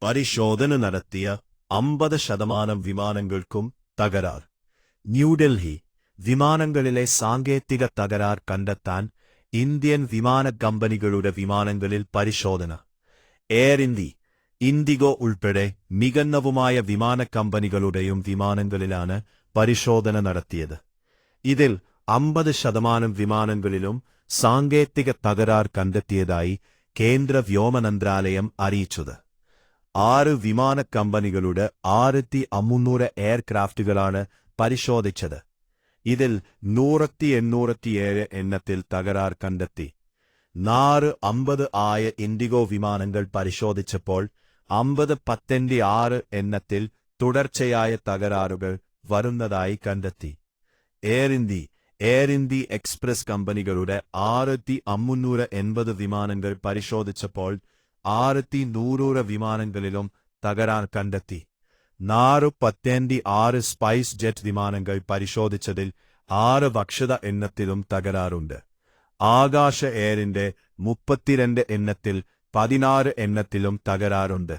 പരിശോധന നടത്തിയ 50% വിമാനങ്ങൾക്കും തകരാർ. ന്യൂഡൽഹി വിമാനങ്ങളിലെ സാങ്കേതിക തകരാർ കണ്ടെത്താൻ ഇന്ത്യൻ വിമാന കമ്പനികളുടെ വിമാനങ്ങളിൽ പരിശോധന. എയർ ഇന്ത്യ, ഇൻഡിഗോ ഉൾപ്പെടെ മികന്നവുമായ വിമാന കമ്പനികളുടെയും വിമാനങ്ങളിലാണ് പരിശോധന നടത്തിയത്. ഇതിൽ 50% വിമാനങ്ങളിലും സാങ്കേതിക തകരാർ കണ്ടെത്തിയതായി കേന്ദ്ര വ്യോമമന്ത്രാലയം അറിയിച്ചത്. 6 വിമാന കമ്പനികളുടെ 1300 എയർക്രാഫ്റ്റുകളാണ് പരിശോധിച്ചത്. ഇതിൽ 187 എണ്ണത്തിൽ തകരാർ കണ്ടെത്തി. 450 ആയ ഇൻഡിഗോ വിമാനങ്ങൾ പരിശോധിച്ചപ്പോൾ 56 എണ്ണത്തിൽ തുടർച്ചയായ തകരാറുകൾ വരുന്നതായി കണ്ടെത്തി. എയർ ഇന്ത്യ എക്സ്പ്രസ് കമ്പനികളുടെ 6380 വിമാനങ്ങൾ പരിശോധിച്ചപ്പോൾ 6100 വിമാനങ്ങളിലും തകരാർ കണ്ടെത്തി. 456 സ്പൈസ് ജെറ്റ് വിമാനങ്ങൾ പരിശോധിച്ചതിൽ 6 ഭക്ഷ്യത എണ്ണത്തിലും തകരാറുണ്ട്. ആകാശ എയറിന്റെ 32 എണ്ണത്തിൽ 16 എണ്ണത്തിലും തകരാറുണ്ട്.